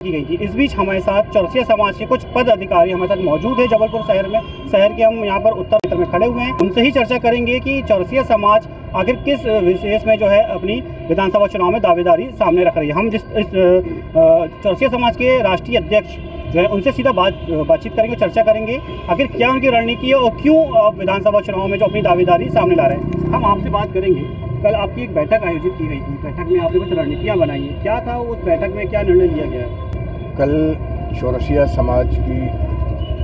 की गई थी। इस बीच हमारे साथ चौरसिया समाज के कुछ पद अधिकारी हमारे साथ मौजूद है जबलपुर शहर में। शहर के हम यहाँ पर उत्तर क्षेत्र में खड़े हुए हैं। उनसे ही चर्चा करेंगे कि चौरसिया समाज आखिर किस विशेष में जो है अपनी विधानसभा चुनाव में दावेदारी सामने रख रही है। हम चौरसिया समाज के राष्ट्रीय अध्यक्ष जो है उनसे सीधा बातचीत करेंगे, चर्चा करेंगे आखिर क्या उनकी रणनीति है और क्यों विधानसभा चुनाव में जो अपनी दावेदारी सामने ला रहे हैं। हम आपसे बात करेंगे। कल आपकी एक बैठक आयोजित की गई थी, बैठक में आपने कुछ रणनीतियाँ बनाई हैं, क्या था उस बैठक में, क्या निर्णय लिया गया है? कल चौरसिया समाज की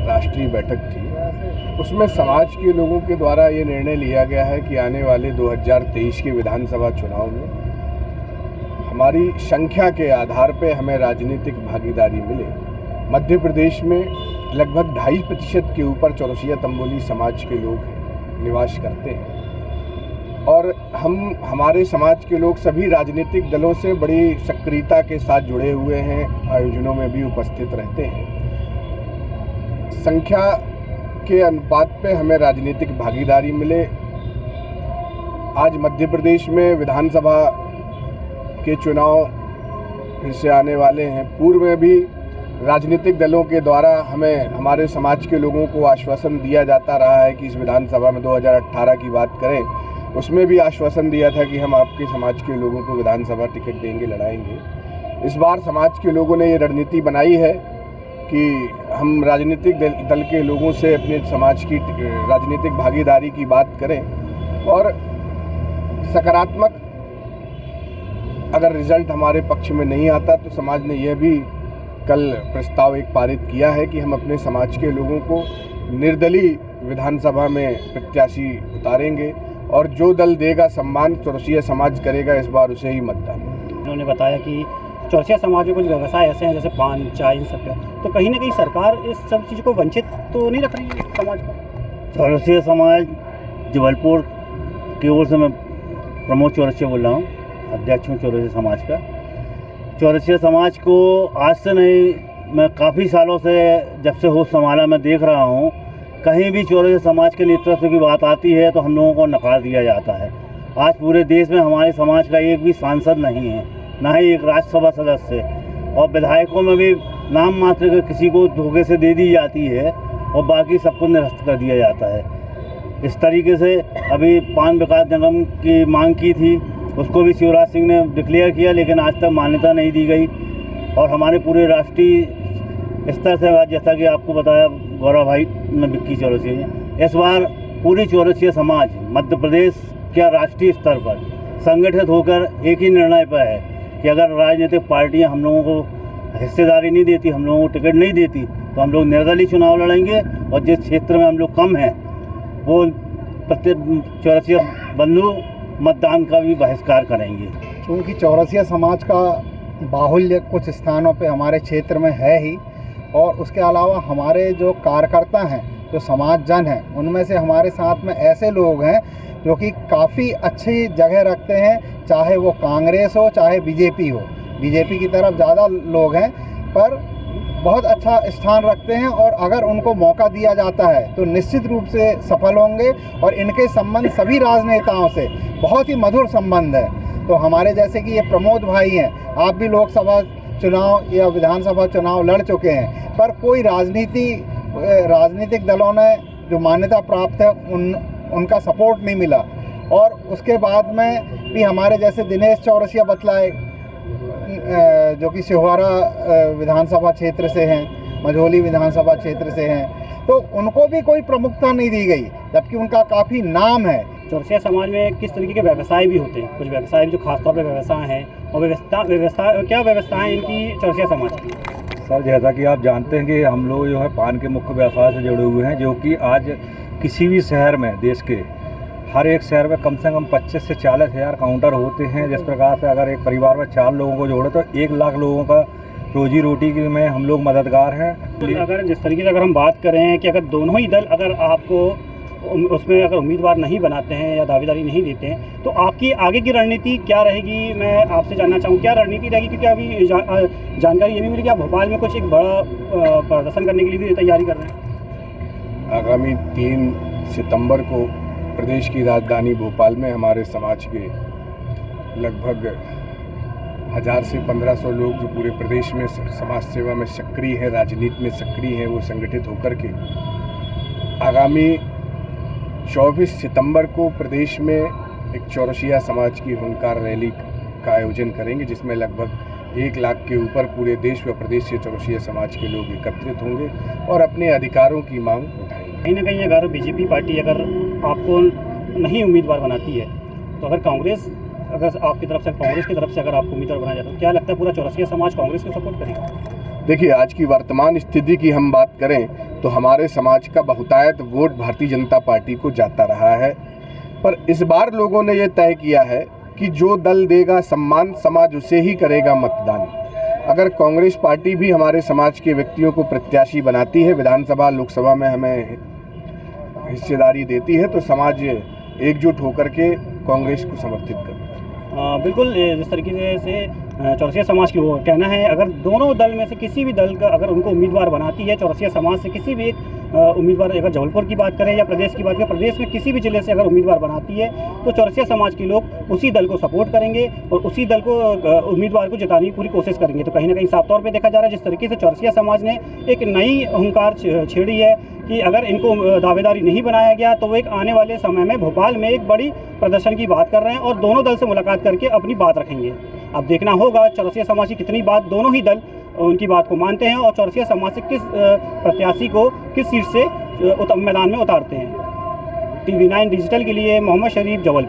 राष्ट्रीय बैठक थी, उसमें समाज के लोगों के द्वारा ये निर्णय लिया गया है कि आने वाले 2023 के विधानसभा चुनाव में हमारी संख्या के आधार पर हमें राजनीतिक भागीदारी मिले। मध्य प्रदेश में लगभग 2.5% के ऊपर चौरसिया तंबोली समाज के लोग निवास करते हैं और हमारे समाज के लोग सभी राजनीतिक दलों से बड़ी सक्रियता के साथ जुड़े हुए हैं, आयोजनों में भी उपस्थित रहते हैं। संख्या के अनुपात पे हमें राजनीतिक भागीदारी मिले। आज मध्य प्रदेश में विधानसभा के चुनाव फिर से आने वाले हैं। पूर्व में भी राजनीतिक दलों के द्वारा हमें हमारे समाज के लोगों को आश्वासन दिया जाता रहा है कि इस विधानसभा में 2018 की बात करें, उसमें भी आश्वासन दिया था कि हम आपके समाज के लोगों को विधानसभा टिकट देंगे, लड़ाएंगे। इस बार समाज के लोगों ने ये रणनीति बनाई है कि हम राजनीतिक दल के लोगों से अपने समाज की राजनीतिक भागीदारी की बात करें और सकारात्मक अगर रिजल्ट हमारे पक्ष में नहीं आता तो समाज ने यह भी कल प्रस्ताव एक पारित किया है कि हम अपने समाज के लोगों को निर्दलीय विधानसभा में प्रत्याशी उतारेंगे और जो दल देगा सम्मान चौरसिया समाज करेगा, इस बार उसे ही मतदान। उन्होंने बताया कि चौरसिया समाज में कुछ व्यवसाय ऐसे हैं जैसे पान, चाय, इन सब के, तो कहीं ना कहीं सरकार इस सब चीज़ को वंचित तो नहीं रख रही है समाज को। चौरसिया समाज जबलपुर की ओर से मैं प्रमोद चौरसिया बोल रहा हूँ, अध्यक्ष हूँ चौरसिया समाज का। चौरसिया समाज को आज से नहीं, मैं काफ़ी सालों से जब से होश संभाला मैं देख रहा हूँ, कहीं भी चौरसिया समाज के नेतृत्व की बात आती है तो हम लोगों को नकार दिया जाता है। आज पूरे देश में हमारे समाज का एक भी सांसद नहीं है, ना ही एक राज्यसभा सदस्य, और विधायकों में भी नाम मात्र के किसी को धोखे से दे दी जाती है और बाकी सबको निरस्त कर दिया जाता है। इस तरीके से अभी पान विकास निगम की मांग की थी, उसको भी शिवराज सिंह ने डिक्लेयर किया, लेकिन आज तक मान्यता नहीं दी गई। और हमारे पूरे राष्ट्रीय स्तर से, जैसा कि आपको बताया गौरव भाई ने, विक्की चौरसिया, इस बार पूरी चौरसिया समाज मध्य प्रदेश के राष्ट्रीय स्तर पर संगठित होकर एक ही निर्णय पर है कि अगर राजनीतिक पार्टियां हम लोगों को हिस्सेदारी नहीं देती, हम लोगों को टिकट नहीं देती, तो हम लोग निर्दलीय चुनाव लड़ेंगे और जिस क्षेत्र में हम लोग कम हैं वो चौरसिया बंधु मतदान का भी बहिष्कार करेंगे। क्योंकि चौरसिया समाज का बाहुल्य कुछ स्थानों पे हमारे क्षेत्र में है ही, और उसके अलावा हमारे जो कार्यकर्ता हैं, जो समाजजन हैं, उनमें से हमारे साथ में ऐसे लोग हैं जो कि काफ़ी अच्छी जगह रखते हैं, चाहे वो कांग्रेस हो चाहे बीजेपी हो। बीजेपी की तरफ ज़्यादा लोग हैं पर बहुत अच्छा स्थान रखते हैं, और अगर उनको मौका दिया जाता है तो निश्चित रूप से सफल होंगे। और इनके संबंध सभी राजनेताओं से बहुत ही मधुर संबंध है। तो हमारे जैसे कि ये प्रमोद भाई हैं, आप भी लोकसभा चुनाव या विधानसभा चुनाव लड़ चुके हैं, पर कोई राजनीतिक दलों ने जो मान्यता प्राप्त है उनका सपोर्ट नहीं मिला। और उसके बाद में भी हमारे जैसे दिनेश चौरसिया बतलाए, जो कि सिहोरा विधानसभा क्षेत्र से हैं, मझौली विधानसभा क्षेत्र से हैं, तो उनको भी कोई प्रमुखता नहीं दी गई, जबकि उनका काफ़ी नाम है। चौरसिया समाज में किस तरीके के व्यवसाय भी होते हैं, कुछ व्यवसाय भी जो खासतौर पर व्यवसाय हैं, और क्या व्यवस्थाएं इनकी चौरसिया समाज की? सर, जैसा कि आप जानते हैं कि हम लोग जो है पान के मुख्य व्यवसाय से जुड़े हुए हैं, जो कि आज किसी भी शहर में, देश के हर एक शहर में कम से कम 25 से 40 हज़ार काउंटर होते हैं। जिस प्रकार से अगर एक परिवार में 4 लोगों को जोड़े तो 1 लाख लोगों का रोजी रोटी में हम लोग मददगार हैं। अगर जिस तरीके से अगर हम बात करें कि अगर दोनों ही दल अगर आपको उसमें अगर उम्मीदवार नहीं बनाते हैं या दावेदारी नहीं देते हैं, तो आपकी आगे की रणनीति क्या रहेगी, मैं आपसे जानना चाहूँ क्या रणनीति रहेगी? क्योंकि अभी जानकारी ये भी मिली कि आप भोपाल में कुछ एक बड़ा प्रदर्शन करने के लिए भी तैयारी कर रहे हैं। आगामी 3 सितंबर को प्रदेश की राजधानी भोपाल में हमारे समाज के लगभग 1000 से 1500 लोग जो पूरे प्रदेश में समाज सेवा में सक्रिय हैं, राजनीति में सक्रिय हैं, वो संगठित होकर के आगामी 24 सितंबर को प्रदेश में एक चौरसिया समाज की हुंकार रैली का आयोजन करेंगे, जिसमें लगभग 1 लाख के ऊपर पूरे देश व प्रदेश से चौरसिया समाज के लोग एकत्रित होंगे और अपने अधिकारों की मांग उठाएंगे। कहीं ना कहीं अगर बीजेपी पार्टी अगर आपको नहीं उम्मीदवार बनाती है, तो अगर कांग्रेस आपकी तरफ से, कांग्रेस की तरफ से अगर आपको उम्मीदवार बनाया जाता है, तो क्या लगता है पूरा चौरसिया समाज कांग्रेस को सपोर्ट करेगा? देखिए, आज की वर्तमान स्थिति की हम बात करें तो हमारे समाज का बहुतायत वोट भारतीय जनता पार्टी को जाता रहा है, पर इस बार लोगों ने ये तय किया है कि जो दल देगा सम्मान, समाज उसे ही करेगा मतदान। अगर कांग्रेस पार्टी भी हमारे समाज के व्यक्तियों को प्रत्याशी बनाती है, विधानसभा लोकसभा में हमें हिस्सेदारी देती है, तो समाज एकजुट होकर के कांग्रेस को समर्थित करेगा। बिल्कुल, जिस तरीके से चौरसिया समाज की वो कहना है, अगर दोनों दल में से किसी भी दल का अगर उनको उम्मीदवार बनाती है, चौरसिया समाज से किसी भी एक उम्मीदवार, अगर जबलपुर की बात करें या प्रदेश की बात करें, प्रदेश में किसी भी जिले से अगर उम्मीदवार बनाती है, तो चौरसिया समाज के लोग उसी दल को सपोर्ट करेंगे और उसी दल को उम्मीदवार को जिताने की पूरी कोशिश करेंगे। तो कहीं ना कहीं साफ तौर पे देखा जा रहा है, जिस तरीके से चौरसिया समाज ने एक नई हुंकार छेड़ी है कि अगर इनको दावेदारी नहीं बनाया गया तो वो एक आने वाले समय में भोपाल में एक बड़ी प्रदर्शन की बात कर रहे हैं और दोनों दल से मुलाकात करके अपनी बात रखेंगे। अब देखना होगा चौरसिया समाज की कितनी बात दोनों ही दल उनकी बात को मानते हैं और चौरसिया समाज से किस प्रत्याशी को किस सीट से मैदान में उतारते हैं। TV9 डिजिटल के लिए मोहम्मद शरीफ, जबलपुर।